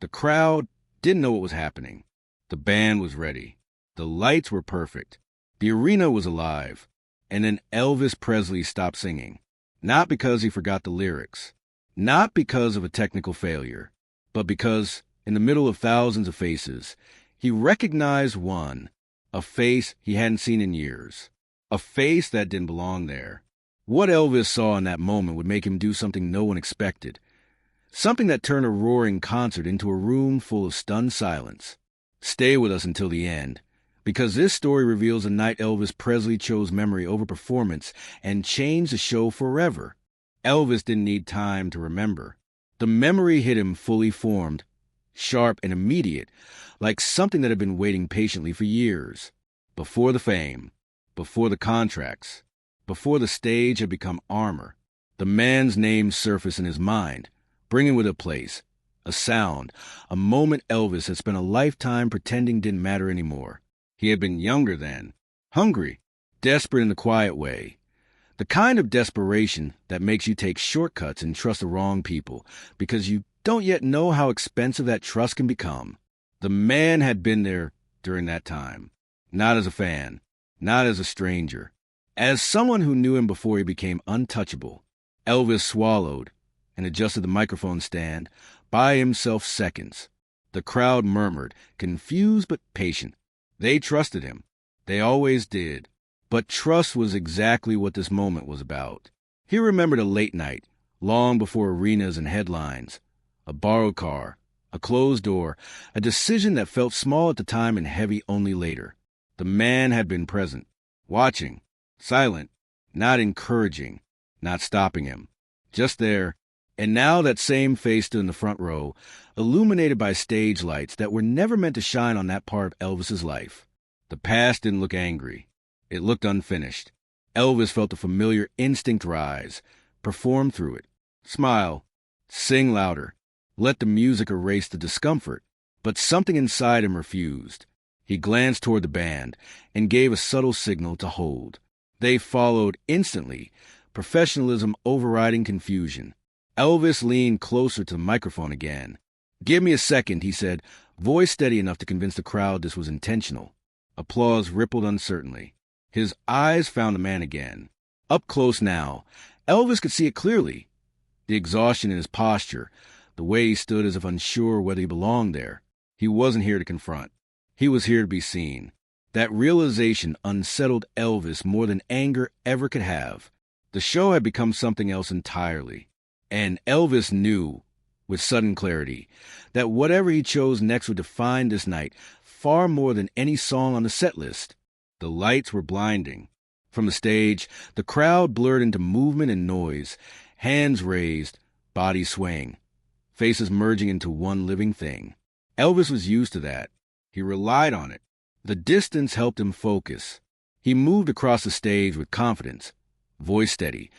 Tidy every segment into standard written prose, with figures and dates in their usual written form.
The crowd didn't know what was happening. The band was ready. The lights were perfect. The arena was alive. And then Elvis Presley stopped singing. Not because he forgot the lyrics. Not because of a technical failure. But because, in the middle of thousands of faces, he recognized one. A face he hadn't seen in years. A face that didn't belong there. What Elvis saw in that moment would make him do something no one expected. Something that turned a roaring concert into a room full of stunned silence. Stay with us until the end, because this story reveals a night Elvis Presley chose memory over performance and changed the show forever. Elvis didn't need time to remember. The memory hit him fully formed, sharp and immediate, like something that had been waiting patiently for years. Before the fame, before the contracts, before the stage had become armor, the man's name surfaced in his mind, bringing with it a place, a sound, a moment Elvis had spent a lifetime pretending didn't matter anymore. He had been younger then, hungry, desperate in the quiet way. The kind of desperation that makes you take shortcuts and trust the wrong people because you don't yet know how expensive that trust can become. The man had been there during that time, not as a fan, not as a stranger, as someone who knew him before he became untouchable. Elvis swallowed and adjusted the microphone stand, by himself seconds. The crowd murmured, confused but patient. They trusted him. They always did. But trust was exactly what this moment was about. He remembered a late night, long before arenas and headlines. A borrowed car, a closed door, a decision that felt small at the time and heavy only later. The man had been present, watching, silent, not encouraging, not stopping him. Just there. And now that same face stood in the front row, illuminated by stage lights that were never meant to shine on that part of Elvis's life. The past didn't look angry. It looked unfinished. Elvis felt the familiar instinct rise, perform through it, smile, sing louder, let the music erase the discomfort. But something inside him refused. He glanced toward the band and gave a subtle signal to hold. They followed instantly, professionalism overriding confusion. Elvis leaned closer to the microphone again. "Give me a second," he said, voice steady enough to convince the crowd this was intentional. Applause rippled uncertainly. His eyes found the man again. Up close now, Elvis could see it clearly. The exhaustion in his posture, the way he stood as if unsure whether he belonged there. He wasn't here to confront. He was here to be seen. That realization unsettled Elvis more than anger ever could have. The show had become something else entirely. And Elvis knew, with sudden clarity, that whatever he chose next would define this night far more than any song on the set list. The lights were blinding. From the stage, the crowd blurred into movement and noise, hands raised, bodies swaying, faces merging into one living thing. Elvis was used to that. He relied on it. The distance helped him focus. He moved across the stage with confidence, voice steady,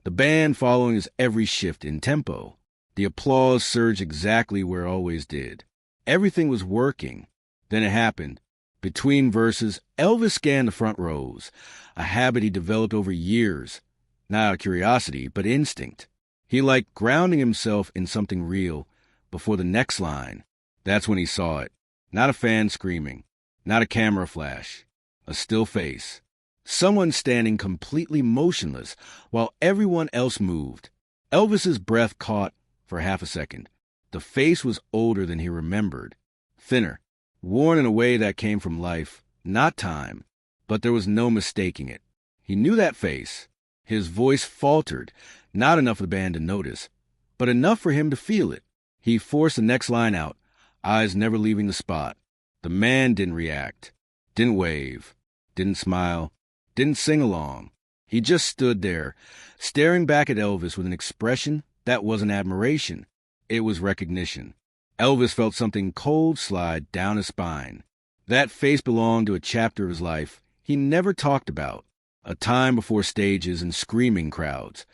the band following his every shift in tempo. The applause surged exactly where it always did. Everything was working. Then it happened. Between verses, Elvis scanned the front rows, a habit he developed over years, not out of curiosity, but instinct. He liked grounding himself in something real before the next line. That's when he saw it. Not a fan screaming, not a camera flash, a still face. Someone standing completely motionless while everyone else moved. Elvis's breath caught for half a second. The face was older than he remembered, thinner, worn in a way that came from life, not time. But there was no mistaking it. He knew that face. His voice faltered, not enough for the band to notice, but enough for him to feel it. He forced the next line out, eyes never leaving the spot. The man didn't react, didn't wave, didn't smile, didn't sing along. He just stood there, staring back at Elvis with an expression that wasn't admiration. It was recognition. Elvis felt something cold slide down his spine. That face belonged to a chapter of his life he never talked about, a time before stages and screaming crowds,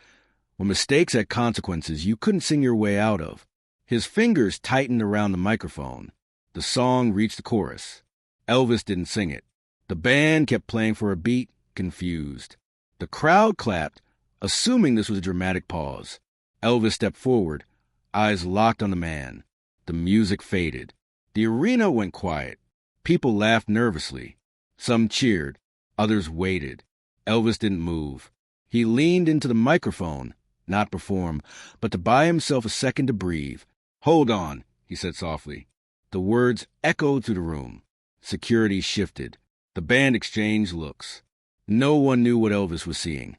when mistakes had consequences you couldn't sing your way out of. His fingers tightened around the microphone. The song reached the chorus. Elvis didn't sing it. The band kept playing for a beat, confused. The crowd clapped, assuming this was a dramatic pause. Elvis stepped forward, eyes locked on the man. The music faded. The arena went quiet. People laughed nervously. Some cheered. Others waited. Elvis didn't move. He leaned into the microphone, not perform, but to buy himself a second to breathe. "Hold on," he said softly. The words echoed through the room. Security shifted. The band exchanged looks. No one knew what Elvis was seeing.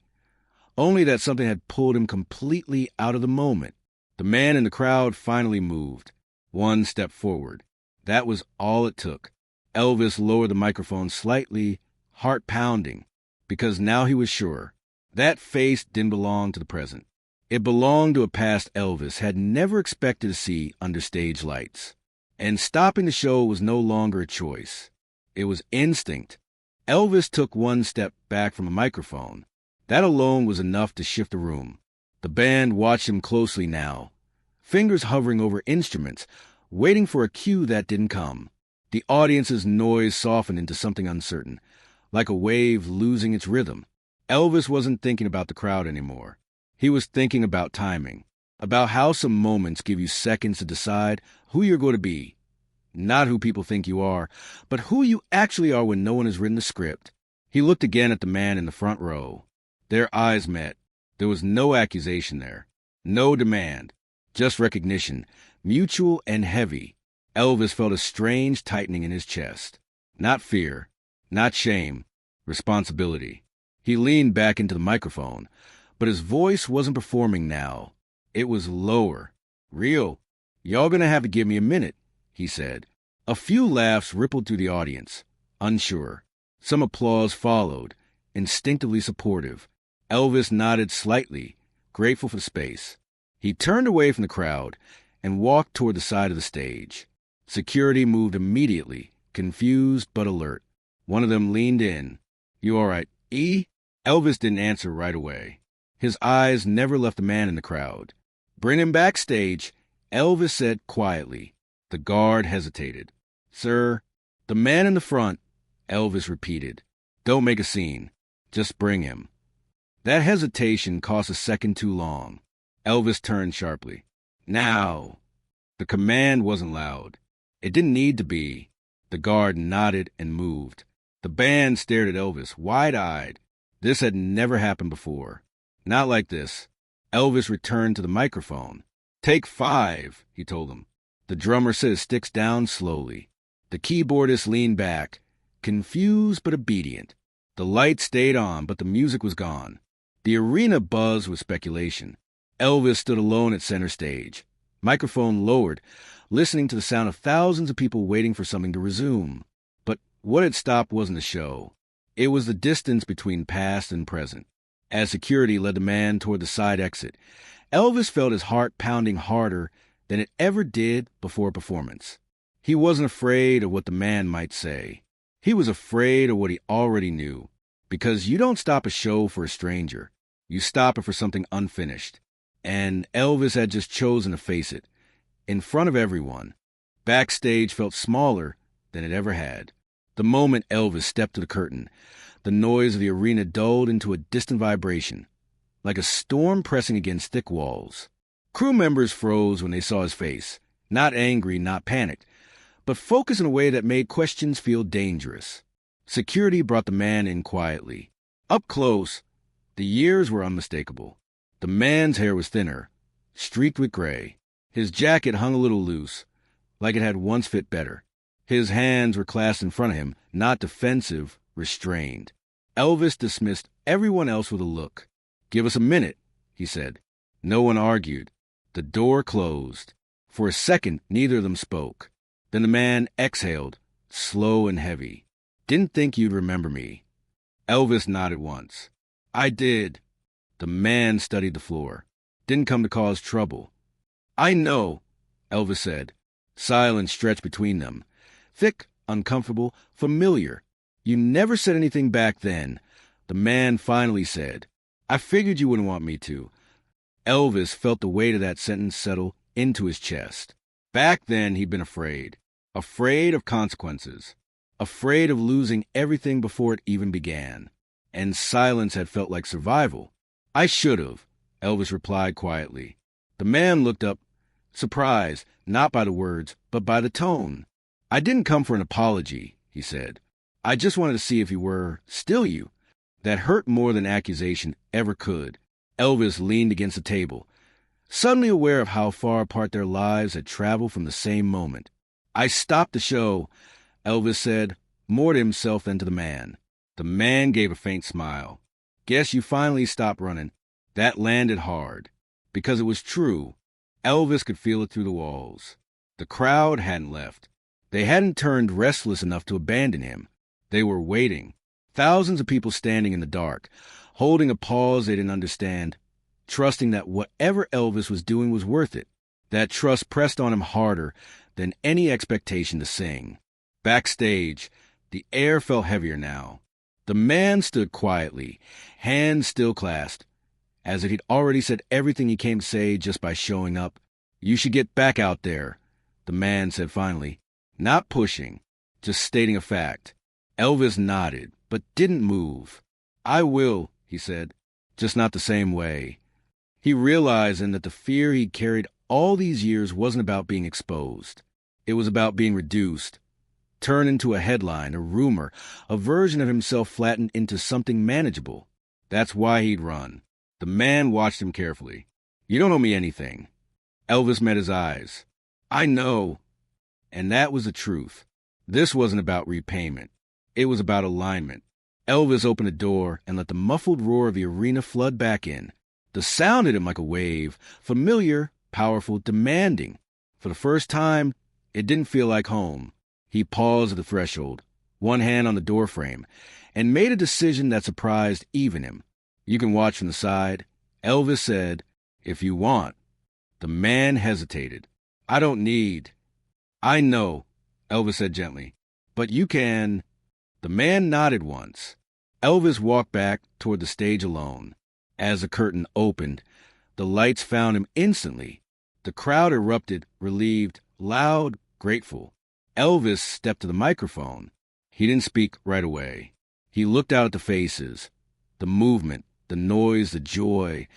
Only that something had pulled him completely out of the moment. The man in the crowd finally moved. One step forward. That was all it took. Elvis lowered the microphone slightly, heart pounding, because now he was sure. That face didn't belong to the present. It belonged to a past Elvis had never expected to see under stage lights. And stopping the show was no longer a choice. It was instinct. Elvis took one step back from a microphone. That alone was enough to shift the room. The band watched him closely now, fingers hovering over instruments, waiting for a cue that didn't come. The audience's noise softened into something uncertain, like a wave losing its rhythm. Elvis wasn't thinking about the crowd anymore. He was thinking about timing, about how some moments give you seconds to decide who you're going to be. Not who people think you are, but who you actually are when no one has written the script. He looked again at the man in the front row. Their eyes met. There was no accusation there, no demand, just recognition, mutual and heavy. Elvis felt a strange tightening in his chest. Not fear, not shame, responsibility. He leaned back into the microphone, but his voice wasn't performing now. It was lower. "Real, y'all gonna have to give me a minute," he said. A few laughs rippled through the audience, unsure. Some applause followed, instinctively supportive. Elvis nodded slightly, grateful for space. He turned away from the crowd and walked toward the side of the stage. Security moved immediately, confused but alert. One of them leaned in. "You all right, E?" Elvis didn't answer right away. His eyes never left the man in the crowd. "Bring him backstage," Elvis said quietly. The guard hesitated. "Sir." "The man in the front," Elvis repeated. "Don't make a scene. Just bring him." That hesitation cost a second too long. Elvis turned sharply. "Now." The command wasn't loud. It didn't need to be. The guard nodded and moved. The band stared at Elvis, wide-eyed. This had never happened before. Not like this. Elvis returned to the microphone. "Take 5, he told them. The drummer set his sticks down slowly. The keyboardist leaned back, confused but obedient. The lights stayed on, but the music was gone. The arena buzzed with speculation. Elvis stood alone at center stage, microphone lowered, listening to the sound of thousands of people waiting for something to resume. But what had stopped wasn't the show. It was the distance between past and present. As security led the man toward the side exit, Elvis felt his heart pounding harder than it ever did before a performance. He wasn't afraid of what the man might say. He was afraid of what he already knew. Because you don't stop a show for a stranger. You stop it for something unfinished. And Elvis had just chosen to face it. In front of everyone. Backstage felt smaller than it ever had. The moment Elvis stepped to the curtain, the noise of the arena dulled into a distant vibration, like a storm pressing against thick walls. Crew members froze when they saw his face, not angry, not panicked, but focused in a way that made questions feel dangerous. Security brought the man in quietly. Up close, the years were unmistakable. The man's hair was thinner, streaked with gray. His jacket hung a little loose, like it had once fit better. His hands were clasped in front of him, not defensive, restrained. Elvis dismissed everyone else with a look. "Give us a minute," he said. No one argued. The door closed. For a second, neither of them spoke. Then the man exhaled, slow and heavy. "Didn't think you'd remember me." Elvis nodded once. "I did." The man studied the floor. "Didn't come to cause trouble." "I know," Elvis said. Silence stretched between them. Thick, uncomfortable, familiar. "You never said anything back then," the man finally said. "I figured you wouldn't want me to." Elvis felt the weight of that sentence settle into his chest. Back then he'd been afraid. Afraid of consequences. Afraid of losing everything before it even began. And silence had felt like survival. "I should have," Elvis replied quietly. The man looked up, surprised, not by the words, but by the tone. "I didn't come for an apology," he said. "I just wanted to see if you were still you." That hurt more than accusation ever could. Elvis leaned against the table, suddenly aware of how far apart their lives had traveled from the same moment. "I stopped the show," Elvis said, more to himself than to the man. The man gave a faint smile. "Guess you finally stopped running." That landed hard, because it was true. Elvis could feel it through the walls. The crowd hadn't left. They hadn't turned restless enough to abandon him. They were waiting. Thousands of people standing in the dark, holding a pause they didn't understand, trusting that whatever Elvis was doing was worth it. That trust pressed on him harder than any expectation to sing. Backstage, the air felt heavier now. The man stood quietly, hands still clasped, as if he'd already said everything he came to say just by showing up. "You should get back out there," the man said finally, not pushing, just stating a fact. Elvis nodded, but didn't move. "I will," he said, just not the same way. He realized then that the fear he'd carried all these years wasn't about being exposed. It was about being reduced, turned into a headline, a rumor, a version of himself flattened into something manageable. That's why he'd run. The man watched him carefully. "You don't owe me anything." Elvis met his eyes. "I know." And that was the truth. This wasn't about repayment. It was about alignment. Elvis opened the door and let the muffled roar of the arena flood back in. The sound hit him like a wave, familiar, powerful, demanding. For the first time, it didn't feel like home. He paused at the threshold, one hand on the doorframe, and made a decision that surprised even him. "You can watch from the side," Elvis said, "if you want." The man hesitated. "I don't need." "I know," Elvis said gently, "but you can." The man nodded once. Elvis walked back toward the stage alone. As the curtain opened, the lights found him instantly. The crowd erupted, relieved, loud, grateful. Elvis stepped to the microphone. He didn't speak right away. He looked out at the faces, the movement, the noise, the joy,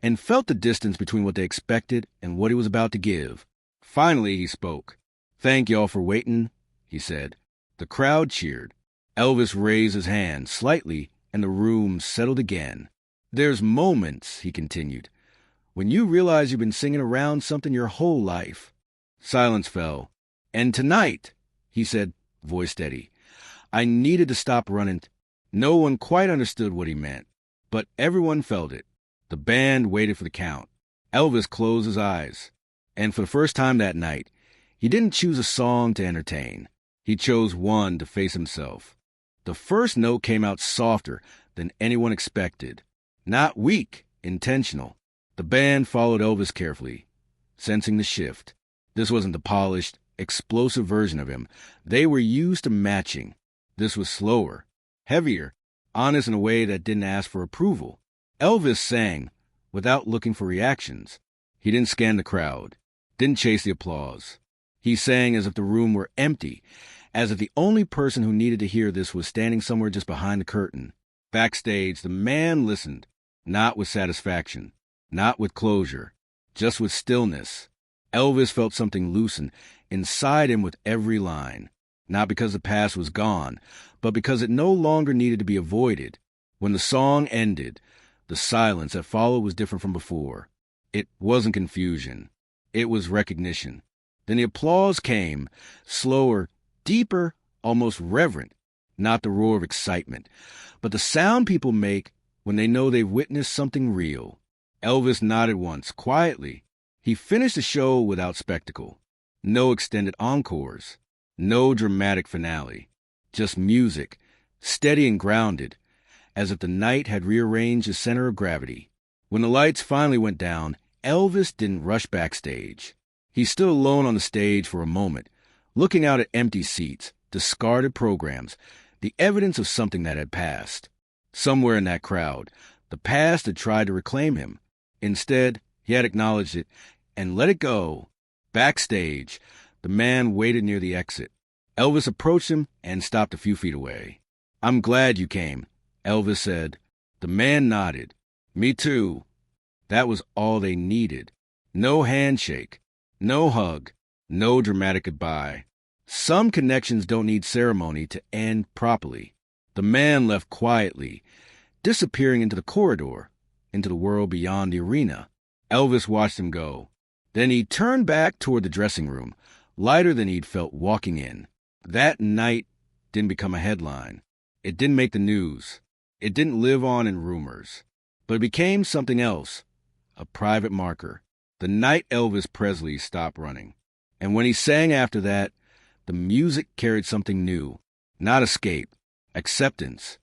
and felt the distance between what they expected and what he was about to give. Finally, he spoke. "Thank y'all for waiting," he said. The crowd cheered. Elvis raised his hand slightly, and the room settled again. "There's moments," he continued, "when you realize you've been singing around something your whole life." Silence fell. "And tonight," he said, voice steady, "I needed to stop running." No one quite understood what he meant, but everyone felt it. The band waited for the count. Elvis closed his eyes. And for the first time that night, he didn't choose a song to entertain. He chose one to face himself. The first note came out softer than anyone expected. Not weak, intentional. The band followed Elvis carefully, sensing the shift. This wasn't the polished, explosive version of him they were used to matching. This was slower, heavier, honest in a way that didn't ask for approval. Elvis sang without looking for reactions. He didn't scan the crowd, didn't chase the applause. He sang as if the room were empty, as if the only person who needed to hear this was standing somewhere just behind the curtain. Backstage, the man listened, not with satisfaction, not with closure, just with stillness. Elvis felt something loosen inside him with every line, not because the past was gone, but because it no longer needed to be avoided. When the song ended, the silence that followed was different from before. It wasn't confusion. It was recognition. Then the applause came, slower, deeper, almost reverent, not the roar of excitement, but the sound people make when they know they've witnessed something real. Elvis nodded once, quietly. He finished the show without spectacle. No extended encores. No dramatic finale. Just music, steady and grounded, as if the night had rearranged the center of gravity. When the lights finally went down, Elvis didn't rush backstage. He stood alone on the stage for a moment, looking out at empty seats, discarded programs, the evidence of something that had passed. Somewhere in that crowd, the past had tried to reclaim him. Instead, he had acknowledged it and let it go. Backstage, the man waited near the exit. Elvis approached him and stopped a few feet away. "I'm glad you came," Elvis said. The man nodded. "Me too." That was all they needed. No handshake, No hug, no dramatic goodbye. Some connections don't need ceremony to end properly. The man left quietly, disappearing into the corridor, into the world beyond the arena. Elvis watched him go. Then he turned back toward the dressing room, lighter than he'd felt walking in. That night didn't become a headline. It didn't make the news. It didn't live on in rumors. But it became something else, a private marker. The night Elvis Presley stopped running. And when he sang after that, the music carried something new. Not escape, acceptance.